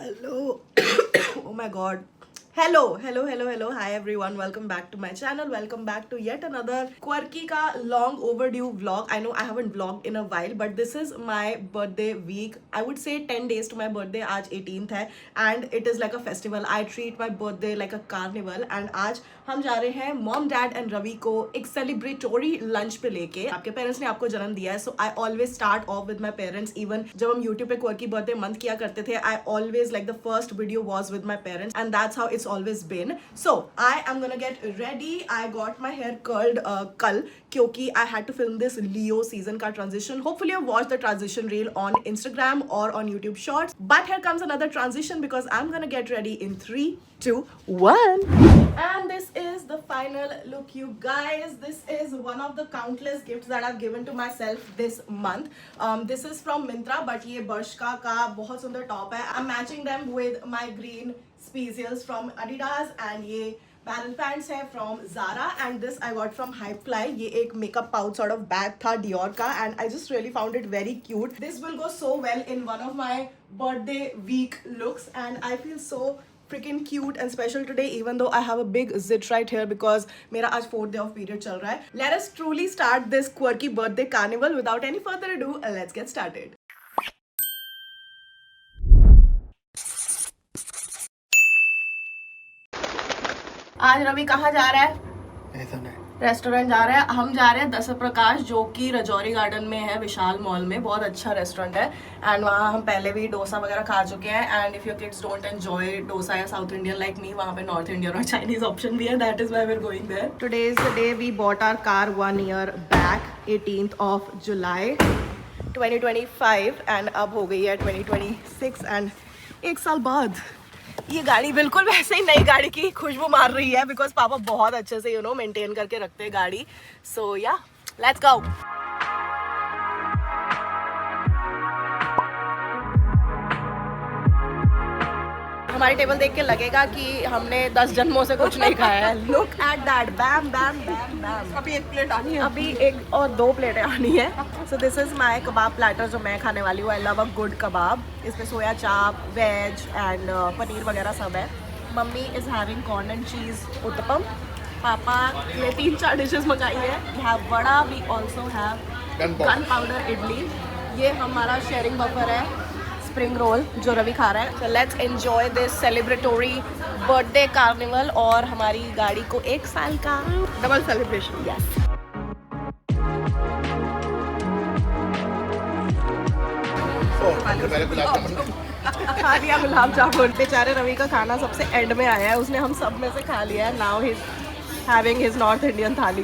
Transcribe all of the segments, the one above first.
Hello. Oh my god. Hello. Hi everyone. Welcome back to my channel. Welcome back to yet another quirky ka long overdue vlog. I know I haven't vlogged in a while, but this is my birthday week. I would say 10 days to my birthday. आज 18th है and it is like a festival. I treat my birthday like a carnival and आज हम जा रहे हैं mom dad and Ravi को एक celebratory lunch पे लेके. आपके पेरेंट्स ने आपको जन्म दिया है, so I always start off with my parents. Even जब हम यूट्यूब पे क्वर्की बर्थडे मंथ किया करते थे, I always like the first video was with my parents and that's how it's always been. So I am gonna get ready. I got my hair curled कल क्योंकि I had to film this Leo season का transition. Hopefully you watch the transition reel on Instagram और on YouTube shorts. But here comes another transition because I am gonna get ready in 3, 2, 1. And this is the final look, you guys. This is one of the countless gifts that I've given to myself this month. This is from Myntra, but ये बर्शका का बहुत सुंदर top है. I'm matching them with my green spezials from Adidas and ये barrel pants है from Zara and this I got from Hypefly. ये एक makeup pouch sort of bag था Dior का and I just really found it very cute. This will go so well in one of my birthday week looks and I feel so freaking cute and special today even though I have a big zit right here because मेरा आज 4th day of period चल रहा है. Let us truly start this quirky birthday carnival. Without any further ado, let's get started. आज रवि कहाँ जा रहा है? रेस्टोरेंट जा रहे हैं. हम जा रहे हैं दस प्रकाश जो कि रजौरी गार्डन में है, विशाल मॉल में. बहुत अच्छा रेस्टोरेंट है एंड वहाँ हम पहले भी डोसा वगैरह खा चुके हैं. And if your kids don't enjoy dosa या साउथ इंडियन लाइक मी, वहाँ पे नॉर्थ इंडियन और चाइनीज ऑप्शन भी है. That is why we are going there. Today is the day we bought our car 1 year back, 18th of July 2025 and अब हो गई है 2026 एंड एक साल बाद ये गाड़ी बिल्कुल वैसे ही नई गाड़ी की खुशबू मार रही है बिकॉज पापा बहुत अच्छे से मेंटेन करके रखते हैं गाड़ी. सो या लेट्स गो. हमारी टेबल देख के लगेगा कि हमने 10 जन्मों से कुछ नहीं खाया है. Look at that. Bam bam bam bam. अभी एक प्लेट आनी है. अभी एक और 2 प्लेटें आनी है. So this is my kebab platter जो मैं खाने वाली हूँ. I love a good kebab. इसमें soya chaap, veg and paneer वगैरह सब है. Mummy is having corn and cheese uttapam. Papa ने 3-4 डिशेस मंगाई है. We have vada. We also have gun powder idli. ये हमारा शेयरिंग बफर है. स्प्रिंग रोल जो रवि खा रहा है. So let's enjoy this celebratory birthday carnival और हमारी गाड़ी को 1 साल का डबल सेलिब्रेशन. यस. खा लिया गुलाब जामुन. बेचारे रवि का खाना सबसे एंड में आया है. उसने हम सब में से खा लिया है. Now he is having his north Indian थाली.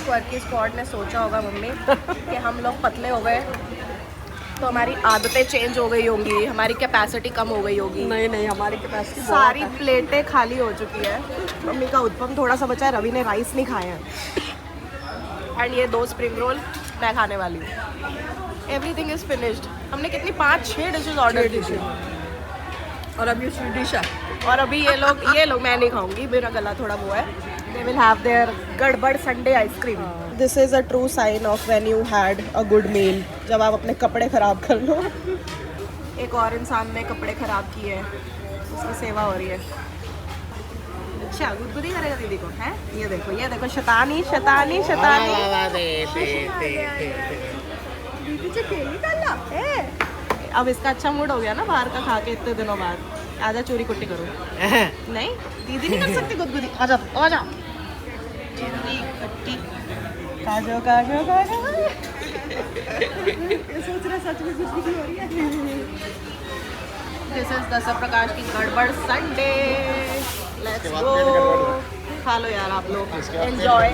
क्वर्की स्क्वाड ने सोचा होगा मम्मी कि हम लोग पतले हो गए तो हमारी आदतें चेंज हो गई होंगी, हमारी कैपेसिटी कम हो गई होगी. नहीं, हमारी कैपेसिटी सारी प्लेटें खाली हो चुकी है. मम्मी का उत्पम थोड़ा सा बचा है. रवि ने राइस नहीं खाया है एंड ये 2 स्प्रिंग रोल मैं खाने वाली हूँ. Everything is finished. हमने कितनी 5-6 डिशेज ऑर्डर की थी और अभी स्वीट डिश है. और अभी ये लोग मैं नहीं खाऊंगी, मेरा गला थोड़ा वो है. They will have their गड़बड़ Sunday ice cream. This is a true sign of when you had a good meal. जब आप अपने कपड़े खराब कर लो. एक और इंसान ने कपड़े खराब किए हैं, उसकी सेवा हो रही है. अच्छा गुदगुदी करेगा दीदी को है. ये देखो शैतानी. दीदी से तेल निकालना है. अब इसका अच्छा मूड हो गया ना बाहर का खा के इतने दिनों बाद. आजा चोरी कुट्टी करो. नहीं दीदी नहीं कर सकती गुदगुदी. आजा चोरी कुट्टी. काजो सोच रहा सच में गुदगुदी हो रही है. दिस इज दस प्रकाश की गड़बड़ संडे. Let's go. खा लो यार आप लोग. Enjoy.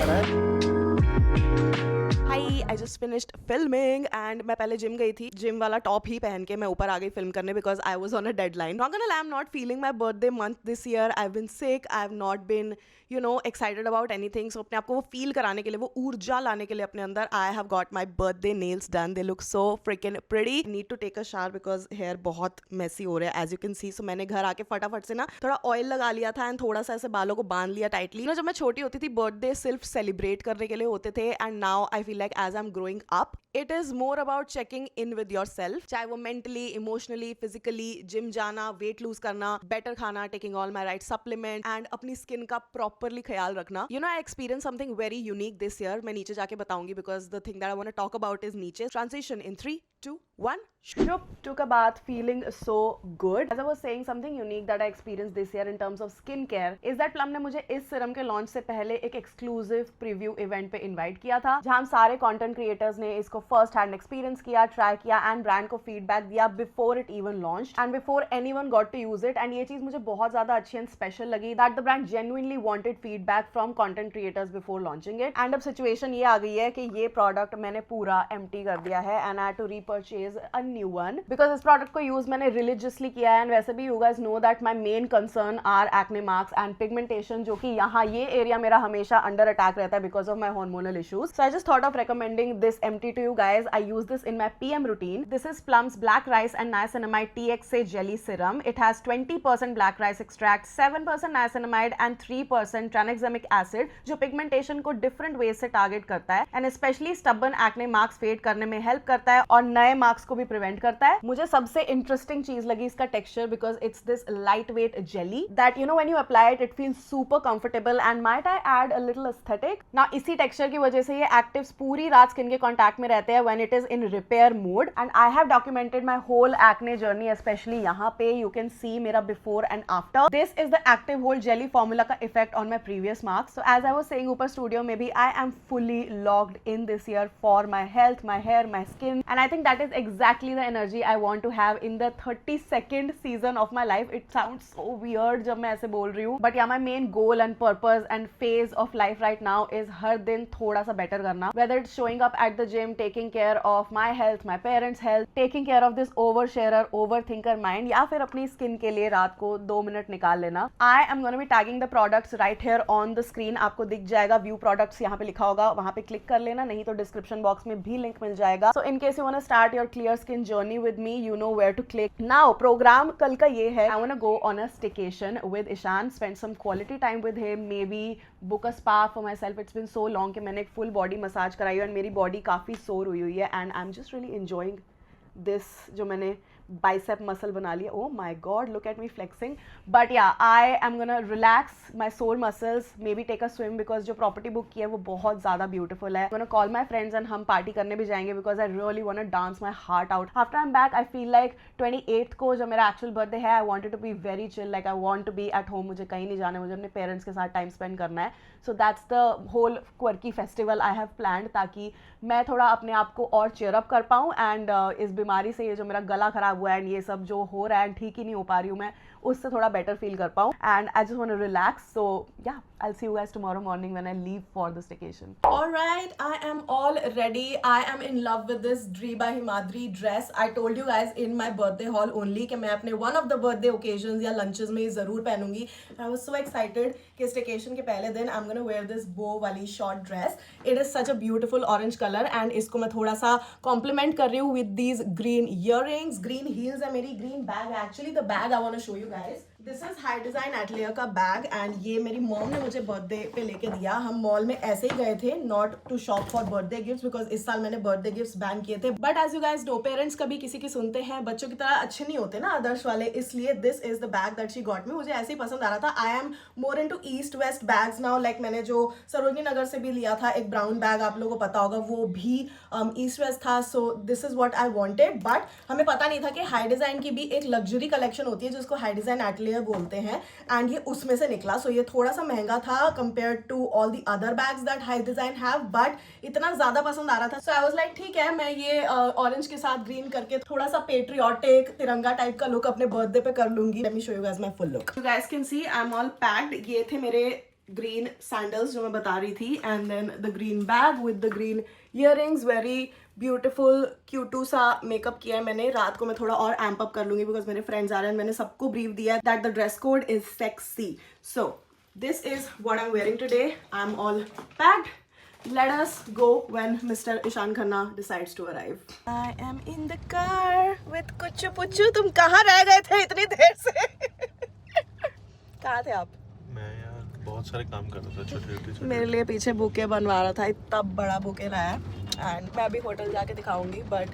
I just finished filming and मैं पहले जिम गई थी. जिम वाला टॉप ही पहन के मैं ऊपर आ गई फिल्म करने because I was on a deadline. Not gonna lie, I'm not feeling my birthday month this year. I've been sick. I've not been excited about anything. So अपने आप को वो फील कराने के लिए, वो ऊर्जा लाने के लिए अपने अंदर I have got my birthday nails done. They look so freaking pretty. Need to take a shower because hair बहुत messy हो रहा है as you can see. So मैंने घर आके फटाफट से ना थोड़ा ऑयल लगा लिया था एंड थोड़ा सा ऐसे बालों को बांध लिया टाइटली. जब मैं छोटी होती थी बर्थडे सिर्फ सेलिब्रेट करने के लिए होते थे and now I feel like as I'm growing up. It is more about checking in with yourself, चाहे वो mentally, emotionally, physically, gym जाना, weight lose करना, better खाना, taking all my right supplement and अपनी skin का properly ख्याल रखना. You know, I experienced something very unique this year. मैं नीचे जाके बताऊंगी because the thing that I want to talk about is नीचे. Transition in 3, 2, 1. Shup, took a bath, feeling so good. As I was saying, something unique that I experienced this year in terms of skincare is that Plum ने मुझे इस serum के launch से पहले एक exclusive preview event पे invite किया था, जहां हम सारे कंटेंट क्रिएटर्स ने इसको फर्स्ट हैंड एक्सपीरियंस किया, ट्राई किया एंड ब्रांड को फीडबैक दिया before it even launch and before anyone got to use it. And ये चीज मुझे बहुत ज्यादा अच्छी एंड स्पेशल लगी that the brand genuinely wanted feedback from content creators before launching it. And अब सिचुएशन ये आ गई है कि ये प्रोडक्ट मैंने पूरा एम्प्टी कर दिया है and I had to repurchase a new one because इस प्रोडक्ट को यूज मैंने रिलीजियसली किया है. एंड वैसे भी you guys know that my main concern are acne marks and pigmentation, जो कि यहाँ ये एरिया मेरा हमेशा अंडर अटैक रहता है because of my hormonal issues. So I just thought of recommending this empty to you guys. I use this in my PM routine. This is Plum's Black Rice and Niacinamide TXA Jelly Serum. It has 20% black rice extract, 7% niacinamide and 3% tranexamic acid, जो pigmentation को different ways से target करता है and specially stubborn acne marks fade करने में help करता है और नए मार्क्स को भी प्रिवेंट करता है. मुझे सबसे इंटरेस्टिंग चीज लगी इसका texture because it's this lightweight jelly that you know when you apply it feels super comfortable and might I add a little aesthetic. ना इसी टेक्सचर की वजह से ये एक्टिव्स पूरी रात स्किन के कांटेक्ट में रहते हैं when it is in repair mode. And I have documented my whole acne journey, specially यहाँ पे यू कैन सी मेरा before and after. This is the active hold jelly formula का effect on my previous marks. So as I was saying ऊपर studio में भी I am fully locked in this year for my health, my hair, my skin and I think that is exactly the energy I want to have in the 32nd season of my life. It sounds so weird जब मैं ऐसे बोल रही हूँ, but yeah my main goal and purpose and phase of life right now is हर दिन थोड़ा सा बेटर करना, whether it's showing up at the gym, taking care of my health, my parents' health, taking care of this oversharer, overthinker mind, या फिर अपनी skin के लिए रात को 2 मिनट निकाल लेना. I am gonna be tagging the products right here on the screen. आपको दिख जाएगा व्यू प्रोडक्ट्स, यहाँ पे लिखा होगा, वहाँ पे क्लिक कर लेना, नहीं तो डिस्क्रिप्शन बॉक्स में भी लिंक मिल जाएगा. So in case you wanna start your clear skin journey with me, you know where to click. Now program कल का ये है, I wanna go on a staycation with Ishan, spend some quality time with him, maybe book a spa for myself. It's been so long कि मैंने एक full body massage कराई है और मेरी बॉडी काफ़ी सोर हुई है and I am just really enjoying this जो मैंने बाइसेप मसल बना लिया. Oh my god, look at me flexing. But yeah I am gonna relax my sore muscles, maybe take a swim because जो property book की है वो बहुत ज़्यादा ब्यूटीफुल है. Gonna call my friends and हम पार्टी करने भी जाएंगे because I really want to dance my heart out. After I am back I feel like 28th को जब मेरा एक्चुअल बर्थडे है, I wanted to be very chill, like I want to be at home. मुझे कहीं नहीं जाना, मुझे अपने पेरेंट्स के साथ टाइम स्पेंड करना है. So that's the whole quirky festival I have planned, ताकि मैं थोड़ा अपने आप को और चेयर अप कर पाऊँ एंड इस बीमारी से, ये जो मेरा गला खराब हुआ है एंड ये सब जो हो रहा है, ठीक ही नहीं हो पा रही हूँ मैं, उससे थोड़ा बेटर फील कर पाऊँ and I just want to relax. So yeah I'll see you guys tomorrow morning when I leave for the staycation. Alright, I am all ready. I am in love with this Dree by Himadri dress. I told you guys in my birthday haul only कि मैं अपने one of the birthday occasions या lunches में ज़रूर पहनूंगी. I was so excited कि staycation के पहले दिन I'm gonna wear this bow वाली short dress. It is such a beautiful orange color and इसको मैं थोड़ा सा compliment कर रही हूँ with these green earrings, green heels है मेरी, green bag. Actually the bag I want to show you guys. This is high design atelier का बैग एंड ये मेरी मॉम ने मुझे बर्थडे पे लेके दिया. हम मॉल में ऐसे ही गए थे, not to shop for birthday gifts because इस साल मैंने बर्थडे गिफ्ट्स बैन किए थे. But as you guys know, parents कभी किसी की सुनते हैं, बच्चों की तरह अच्छे नहीं होते ना आदर्श वाले, इसलिए this is the bag that she got me. मुझे ऐसे ही पसंद आ रहा था. I am more into east west bags now. Like मैंने जो सरोजनी नगर से भी लिया था एक ब्राउन बैग, आप लोगों को पता होगा, वो भी ईस्ट वेस्ट था. सो this is what I wanted. But हमें पता नहीं था कि हाई डिजाइन की भी एक लग्जरी कलेक्शन होती है जिसको हाई डिजाइन एटलियर बोलते हैं एंड ये उसमें से निकला. सो ये थोड़ा सा महंगा था compare to all the other bags that high design have, but इतना ज्यादा पसंद आ रहा था. सो आई वाज लाइक ठीक है, मैं ये ऑरेंज के साथ ग्रीन करके थोड़ा सा पेट्रियोटिक तिरंगा टाइप का लुक अपने बर्थडे पे कर लूंगी. Late me show you guys my full look. You guys can see I am all packed. ये थे मेरे ग्रीन सैंडल्स जो मैं बता रही थी and then the green bag with the green earrings. Very beautiful क्यूटू सा मेकअप किया है मैंने. रात को मैं थोड़ा और एम्प अप कर लूंगी बिकॉज मेरे फ्रेंड्स आ रहे हैं. मैंने सबको ब्रीफ दिया that the dress code is sexy. So this is what I am wearing today. I am all packed. Let us go when Mr. Ishan Khanna decides to arrive. I am in the car with कुच्चू पुच्चू. तुम कहाँ रह गए थे इतनी देर से? कहाँ थे आप? मैं यार बहुत सारे काम कर रहा था, छोटे छोटे. मेरे लिए पीछे बुके बनवा रहा था. इतना बड़ा बुके लाया. एंड मैं अभी होटल जाके दिखाऊंगी, बट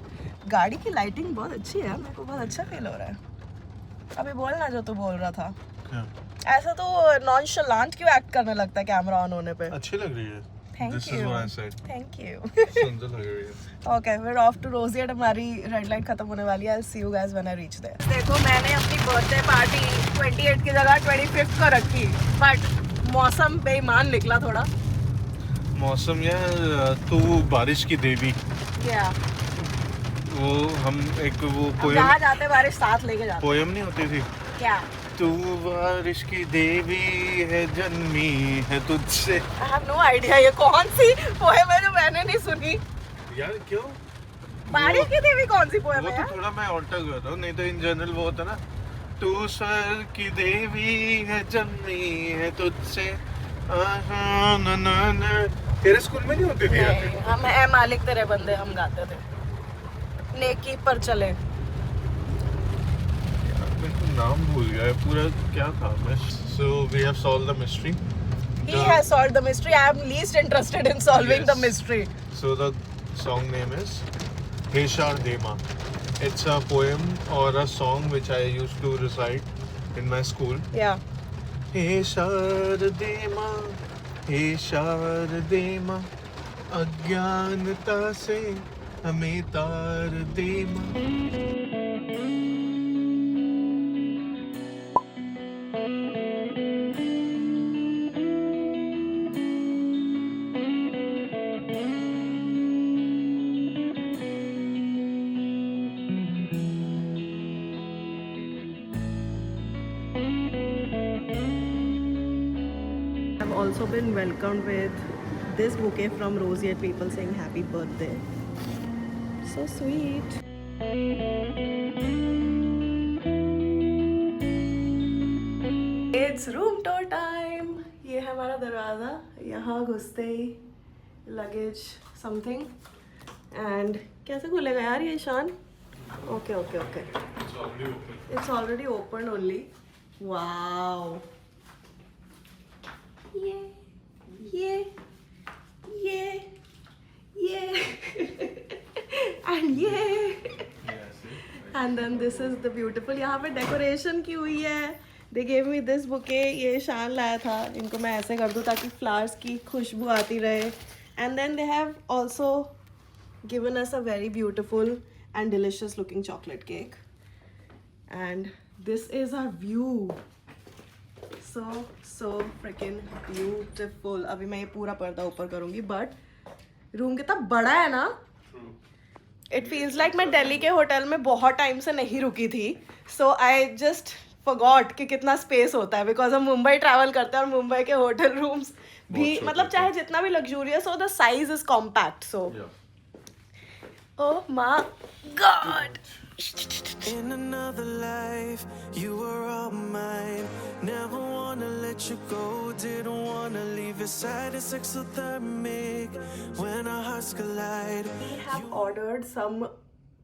गाड़ी की लाइटिंग बहुत अच्छी है, मेरे को बहुत अच्छा फील हो रहा है। अभी बोलना जो तू बोल रहा था। ऐसा तो नॉनशलांट क्यों एक्ट करने लगता है कैमरा ऑन होने पे? अच्छी लग रही है। Thank This you, is what I said. Thank you. सुंदर लग रही है। Okay, we're off to Roseate, हमारी रेड लाइट खत्म होने वाली है। I'll see you guys when I reach there. देखो मैंने अपनी बर्थडे पार्टी 28 की जगह 25 को रखी, बट मौसम बेईमान निकला थोड़ा। मौसम यार, तू बारिश की देवी। क्या? वो हम एक वो अब पोयम जहाँ जाते बारिश साथ लेके जाते। पोयम नहीं होती थी? क्या? तू बारिश की देवी है, जन्मी है तुझसे। I have no idea ये कौन सी पोएम है जो मैंने नहीं सुनी। यार क्यों? बारिश की देवी कौन सी पोएम वो है तो यार? थोड़ा मैं ऑल्टर कर रहा हूँ, नहीं तो इन जनरल वो होता ना, तू स्वर की देवी है, जन्मी है तुझसे। तेरे स्कूल में नहीं होती थी यार? नहीं, हम ए मालिक तेरे बंदे हम गाते थे। नेकी पर चले। मेरे को नाम भूल गया है पूरा, क्या था मैं। So we have solved the mystery. He has solved the mystery. I am least interested in solving the Yes. mystery. So the song name is Heshar Dema. It's a poem or a song which I used to recite in my school. Yeah. Heshar Dema, Heshar Dema, अज्ञानता से हमें तार देमा। I've also been welcomed with this bouquet from Roseate people saying happy birthday. So sweet. It's room tour time. ये है हमारा दरवाजा, यहाँ घुसते ही लगेज समथिंग। एंड कैसे खुलेगा यार ये Ishaan? Okay okay okay, it's already open only. Wow, and then this is the beautiful, यहाँ पे डेकोरेशन की हुई है। They gave me this bouquet, ये शान लाया था, इनको मैं ऐसे कर दूँ ताकि फ्लावर्स की खुशबू आती रहे। And then they have also given us a very beautiful and delicious looking chocolate cake. And this is our view. So freaking beautiful. अभी मैं ये पूरा पर्दा ऊपर करूँगी, but रूम कितना बड़ा है ना? It feels like मैं दिल्ली के होटल में बहुत टाइम से नहीं रुकी थी. So I just forgot कि कितना स्पेस होता है, बिकॉज हम मुंबई ट्रैवल करते हैं और मुंबई के होटल रूम्स भी मतलब चाहे जितना भी लग्जूरियस हो, the size is compact. So oh my God. In another life, you were all mine. Never wanna let you go. Didn't wanna leave your side. It's exothermic when our hearts collide. We have ordered some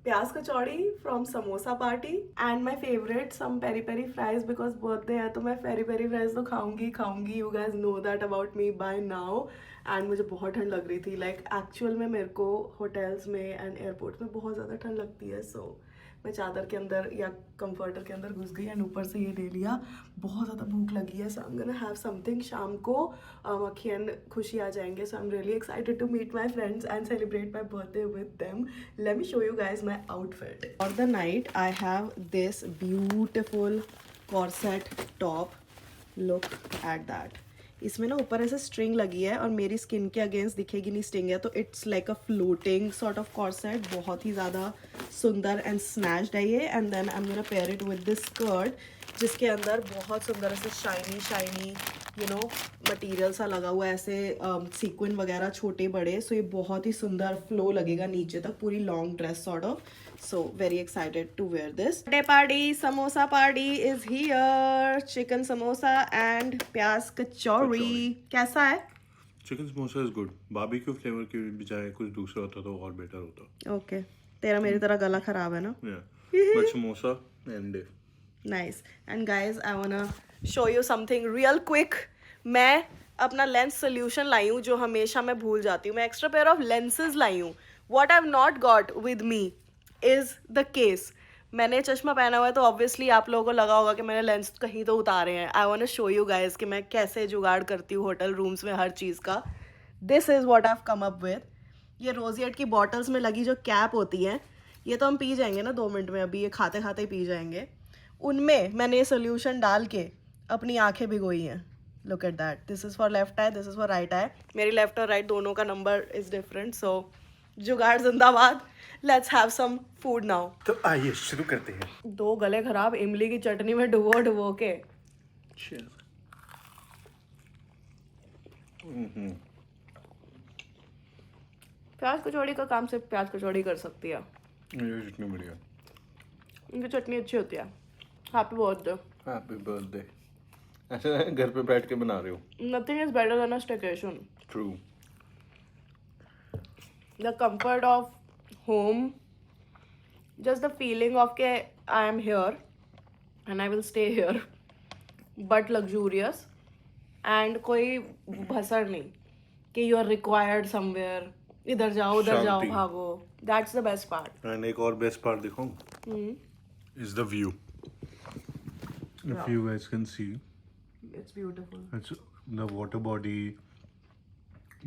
प्याज कचौड़ी from samosa party and my favorite some peri peri fries because birthday है तो मैं peri peri fries तो खाऊंगी. You guys know that about me by now. and मुझे बहुत ठंड लग रही थी. like actual में मेरे को hotels में and airport में बहुत ज़्यादा ठंड लगती है. so मैं चादर के अंदर या कंफर्टर के अंदर घुस गई एंड ऊपर से ये ले लिया. बहुत ज़्यादा भूख लगी है. So I am gonna have something. शाम को मक्खी एंड खुशी आ जाएंगे. So I am really excited to meet my friends and celebrate my birthday with them. Let me show you guys my outfit. For the night I have this beautiful corset top. Look at that. इसमें ना ऊपर ऐसे string लगी है और मेरी skin के against दिखेगी नहीं स्ट्रिंग है, तो it's like a floating sort of corset. बहुत ही ज़्यादा सुंदर एंड स्नैच्ड है ये. And then I am gonna pair it with this skirt जिसके अंदर बहुत सुंदर ऐसे शाइनी यू नो मटेरियल सा लगा हुआ है, ऐसे सीक्वेंट वगैरह छोटे बड़े. सो ये बहुत ही सुंदर फ्लो लगेगा नीचे तक, पूरी long dress sort of. So very excited to wear this. Birthday party, samosa party is here. Chicken samosa and प्याज कचौड़ी. कैसा है? Chicken samosa is good. Barbecue flavour के बजाय कुछ दूसरा होता तो और बेटर होता. ओके, तेरा मेरी तरह गला खराब है ना? But samosa and nice. And guys I वांना show you something real quick. मैं अपना लेंस सोल्यूशन लाई हूँ जो हमेशा मैं भूल जाती हूँ. मैं एक्स्ट्रा पेयर ऑफ लेंसेज लाई हूँ What I've not got with me is the case. मैंने चश्मा पहना हुआ है तो ऑब्वियसली आप लोगों को लगा होगा कि मैंने लेंस कहीं तो उतारे हैं. I want to show you guys कि मैं कैसे जुगाड़ करती हूँ होटल रूम्स में हर चीज़ का. This is what I have come up with. ये रोजिएट की बॉटल्स में लगी जो कैप होती है, ये तो हम पी जाएंगे ना 2 मिनट में, अभी ये खाते खाते ही पी जाएंगे. उनमें मैंने ये सोल्यूशन डाल के अपनी आंखें भिगोई हैं. Look at that. This is for left I, this is for right I. मेरी लेफ्ट और राइट दोनों का नंबर इज़ डिफरेंट. सो जुगाड़ जिंदाबाद. Let's have some food now. तो आइए शुरू करते हैं. 2 गले खराब इमली की चटनी में डुबो डुबो के. प्याज कचौड़ी का काम सिर्फ प्याज कचौड़ी कर सकती है. ये कितनी बढ़िया. इनकी चटनी अच्छी होती है. Happy birthday. Happy birthday. ऐसे घर पे बैठ के बना रहे हो. Nothing is better than a staycation. True. The comfort of home, just the feeling of के I am here and I will stay here, but luxurious and कोई भसड़ नहीं कि you are required somewhere. इधर जाओ उधर जाओ शांति. भागो. That's the best part. And एक और बेस्ट पार्ट दिखाऊं. Is the view. If you guys can see, It's beautiful. it's the water body.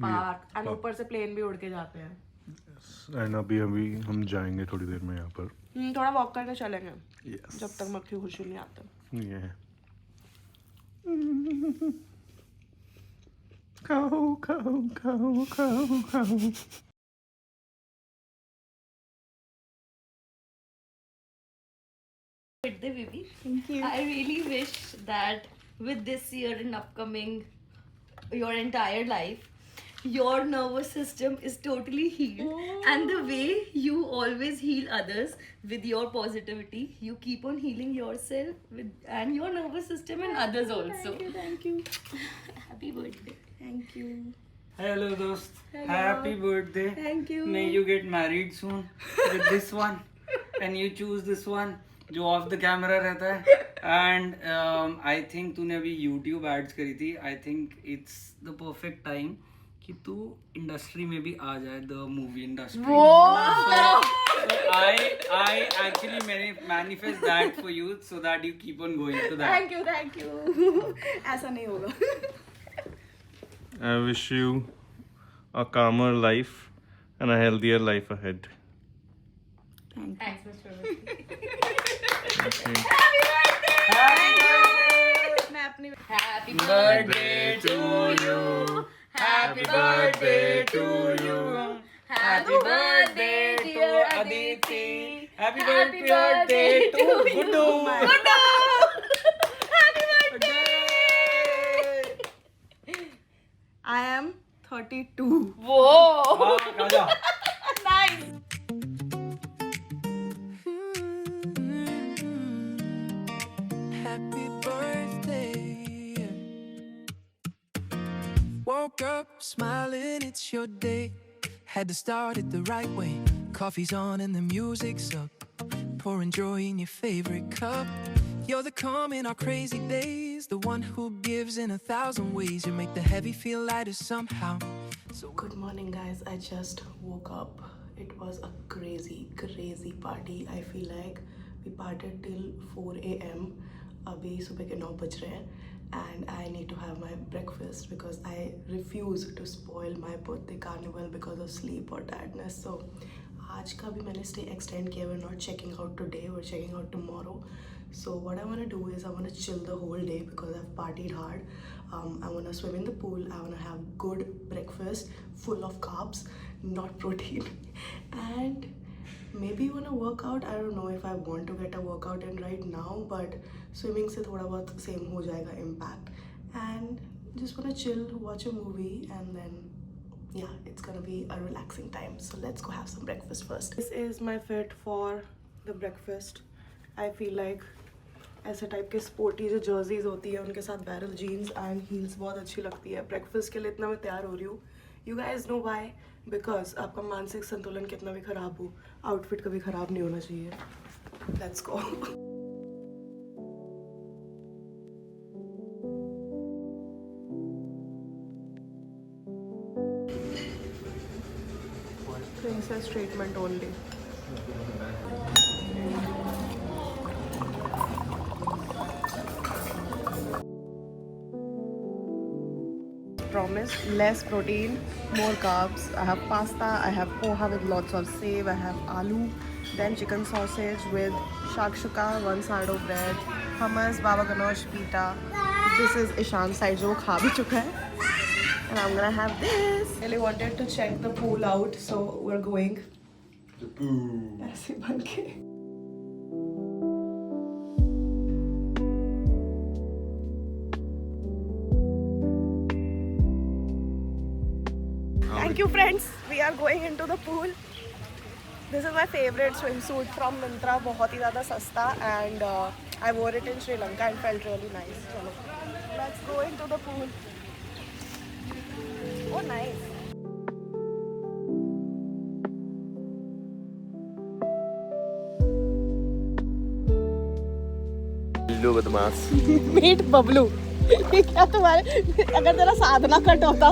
Park and ऊपर से plane भी उड़ के जाते हैं. एंड अभी हम जाएंगे थोड़ी देर में यहाँ पर. थोड़ा वॉक करके चलेंगे यस. जब तक मक्खी खुशी नहीं आते. ये खाओ खाओ खाओ खाओ खाओ. Birthday, baby. Thank you. I really wish that with this year and upcoming, your entire life, your nervous system is totally healed. And the way you always heal others with your positivity, you keep on healing yourself with and your nervous system and others also. Thank you. Happy birthday. Thank you. Hello dost. Happy birthday. Thank you. May you get married soon with this one and you choose this one जो of the camera रहता है. And I think तूने अभी YouTube ads करी थी. I think it's the perfect time कि तू industry में भी आ जाए, the movie industry. I actually manifest that for you so that you keep on going to that. Thank you. ऐसा नहीं होगा. I wish you a calmer life and a healthier life ahead. Thanks, Mr. Birthday. मैं अपनी Happy Birthday to you. Happy birthday to you. Happy birthday dear Aditi. Happy birthday to Guddu. I am 32. Whoa! Raja. Nice. Happy birthday. Woke up smiling, it's your day. Had to start it the right way. Coffee's on and the music's up. Pouring joy in your favorite cup. You're the calm in our crazy days. The one who gives in 1,000 ways. You make the heavy feel lighter somehow. So Good morning, guys. I just woke up. It was a crazy party. I feel like we partied till 4 a.m. अभी सुबह के 9 बज रहे हैं. And I need to have my breakfast because I refuse to spoil my birthday carnival because of sleep or tiredness. So आज का भी मैंने stay extend किया. We're not checking out today. We're checking out tomorrow. So what I want to do is I want to chill the whole day because I've partied hard. I want to swim in the pool. I want to have good breakfast full of carbs, not protein. And maybe want to work out. I don't know if I want to get a workout in right now, but swimming से थोड़ा बहुत same हो जाएगा impact. And just want to chill, watch a movie, and then yeah, it's gonna be a relaxing time. So let's go have some breakfast first. This is my fit for the breakfast. I feel like ऐसे type के sporty जो jerseys होती है उनके साथ barrel jeans and heels बहुत अच्छी लगती है. ब्रेकफास्ट के लिए इतना मैं तैयार हो रही हूँ. You guys know why? Because आपका मानसिक संतुलन कितना भी खराब हो, आउटफिट कभी खराब नहीं होना चाहिए. Let's go. princess treatment only. Promise, less protein, more carbs. I have pasta, I have poha with lots of save, I have aloo, then chicken sausage with shakshuka, one side of bread, hummus, baba ganoush, pita. This is Ishan's side जो वो खा भी चुका है. And I'm gonna have this. Really wanted to check the pool out, so we're going. The pool. ऐसे बन के. Thank you, friends. We are going into the pool. This is my favorite swimsuit from Myntra. बहुत ही ज़्यादा सस्ता and I wore it in Sri Lanka and felt really nice. चलो, let's go into the pool. Oh, nice. लो बदमाश. Meet Bablu. ये क्या तुम्हारे अगर तेरा साधना कट होता.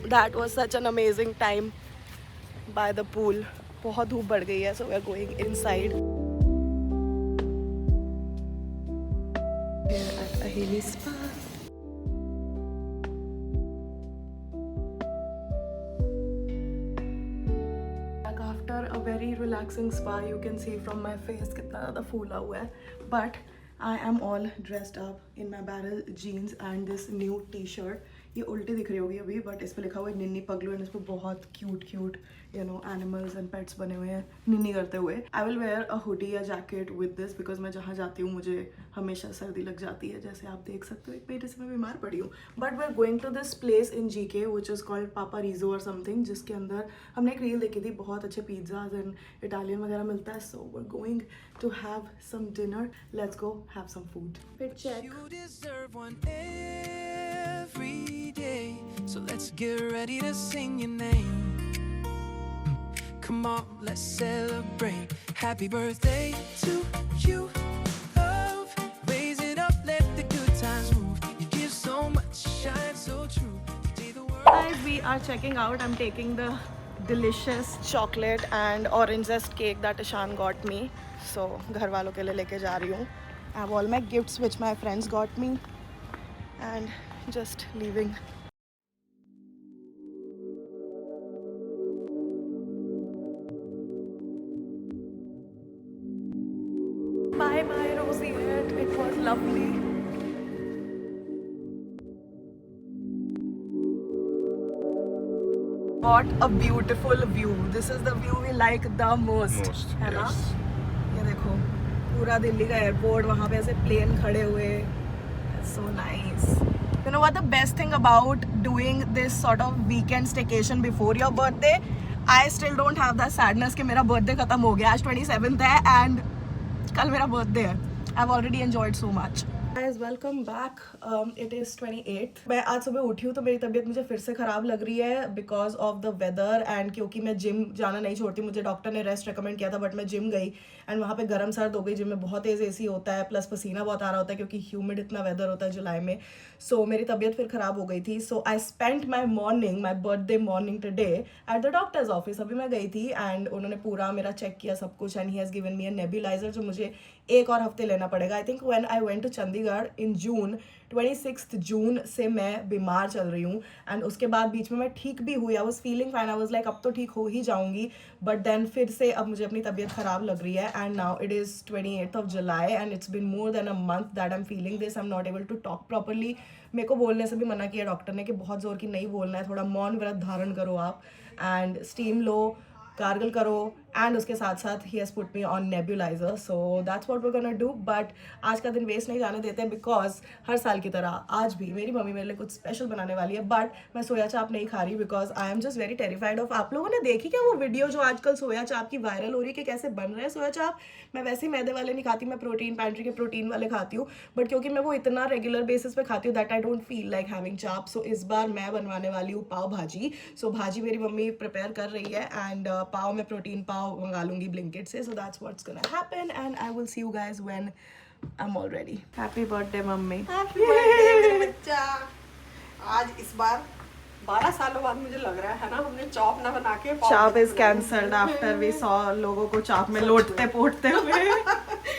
That was such an amazing time by the pool. बहुत धूप बढ़ गई है, so we are going inside. Here at Aheli Spa. Like after a very relaxing spa, you can see from my face कितना ज़्यादा फूला हुआ है. But I am all dressed up in my barrel jeans and this new t-shirt. ये उल्टी दिख रही होगी अभी, बट इस पे लिखा हुआ है निन्नी पगलू एंड इस पे बहुत क्यूट एनिमल्स एंड पेट्स बने हुए हैं निन्नी करते हुए. I will where a hoodie या जैकेट विद दिस बिकॉज मैं जहाँ जाती हूँ मुझे हमेशा सर्दी लग जाती है, जैसे आप देख सकते हो. एक महीने से मैं बीमार पड़ी हूँ. But we are going to this place in GK which is called Papa Rizzo और समथिंग, जिसके अंदर हमने एक रील देखी थी. बहुत अच्छे पिज्ज़ाज एंड इटालियन वगैरह मिलता है. So we are going to have some dinner. Let's go have some food. फिर check. You deserve one every day, so let's get ready to sing your name. Come on, let's celebrate. Happy birthday to you. Love, raise it up, let the good times move. You give so much, shine so true. Today the world. Guys, we are checking out. I'm taking the delicious chocolate and orange zest cake that Ishan got me. So घर वालों के लिए लेके जा रही हूँ. I have all my gifts which my friends got me and just leaving. Bye bye Rosie, it was lovely. What a beautiful view. This is the view we like the most. है ना? ये देखो पूरा दिल्ली का airport, वहाँ पे ऐसे plane खड़े हुए. So nice. You know what the best thing about doing this sort of weekend staycation before your birthday? I still don't have that sadness कि मेरा birthday खत्म हो गया. आज 27th है and कल मेरा birthday है. I've already enjoyed so much. Guys, welcome back. It is 28th. मैं आज सुबह उठी हूँ तो मेरी तबीयत मुझे फिर से ख़राब लग रही है because of the weather and क्योंकि मैं जिम जाना नहीं छोड़ती. मुझे डॉक्टर ने रेस्ट रिकमेंड किया था बट मैं जिम गई एंड वहाँ पे गर्म सर्द हो गई. जिम में बहुत तेज़ AC होता है प्लस पसीना बहुत आ रहा होता है क्योंकि ह्यूमिड इतना वेदर होता है जुलाई में. सो मेरी तबीयत फिर ख़राब हो गई थी. So I spent my birthday morning today at the doctor's office. अभी मैं गई थी एंड उन्होंने पूरा मेरा चेक किया सब कुछ and he has given me a nebulizer जो मुझे एक और हफ्ते लेना पड़ेगा. I think when I went to Chandigarh in June 26 जून से मैं बीमार चल रही हूँ एंड उसके बाद बीच में मैं ठीक भी हुई. I was feeling fine. I was like अब तो ठीक हो ही जाऊँगी बट देन फिर से अब मुझे अपनी तबीयत ख़राब लग रही है. And now it is 28th of July and it's been more than a month that I am feeling this. I am not able to talk properly. मेरे को बोलने से भी मना किया डॉक्टर ने कि बहुत ज़ोर की नहीं बोलना है, थोड़ा मौन व्रत धारण करो आप एंड स्टीम लो, गार्गल करो एंड उसके साथ साथ ही has put me on nebulizer. So that's what we gonna do. But आज का दिन वेस्ट नहीं जाने देते बिकॉज हर साल की तरह आज भी मेरी मम्मी मेरे लिए कुछ स्पेशल बनाने वाली है. बट मैं सोया चाप नहीं खा रही because I am just very terrified of. आप लोगों ने देखी क्या वो वीडियो जो आजकल सोया चाप की वायरल हो रही है कि कैसे बन रहे हैं सोया चाप? मैं वैसे ही मैदे वाले नहीं खाती, मैं प्रोटीन पैंट्री के प्रोटीन वाले खाती हूँ बट क्योंकि मैं वो इतना रेगुलर बेसिस पे खाती हूँ that I don't feel like having चाप. सो इस बार मैं बनवाने वाली हूँ पाव भाजी. सो भाजी मेरी मम्मी प्रिपेयर कर रही है एंड पाव में प्रोटीन पाव मंगा लूँगी Blinkit से. So that's what's gonna happen and I will see you guys when I'm all ready. Happy birthday mummy. Happy birthday मेरे बच्चा. आज इस बार 12 सालों बाद मुझे लग रहा है ना हमने चॉप ना बना के chaap is cancelled after we saw लोगों को चाप में लोटते पोटते हुए.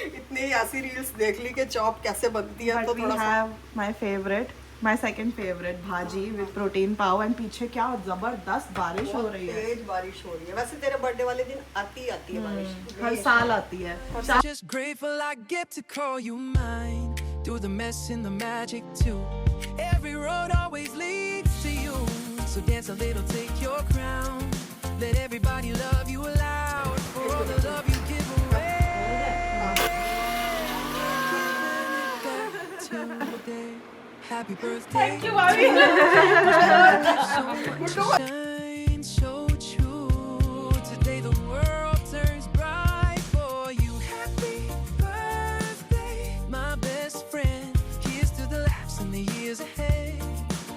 इतनी ऐसी रील्स देख ली कि चॉप कैसे बनती है. But तो we थोड़ा सा have my favorite, my second favorite bhaji with protein pav and पीछे क्या जबरदस्त बारिश हो रही है. तेज बारिश हो रही है. वैसे तेरे बर्थडे वाले दिन आती है बारिश. हर साल आती है. Just grateful I get to call you mine. Through the mess and the magic too. Every road always leads to you. So dance a little, take your crown. Let everybody love you loud. For all the love you give away. Today. Happy birthday. Thank you, Bobby. Shine so true. Today the world turns bright for you. Happy birthday, my best friend. Here's to the laughs and the years ahead.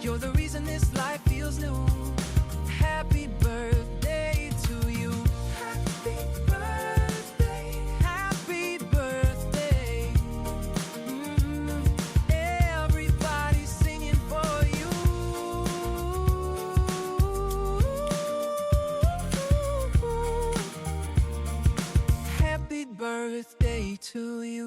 You're the reason this life feels new. Happy birthday to you. Happy birthday. Happy birthday. Everybody's singing for you. Happy birthday to you.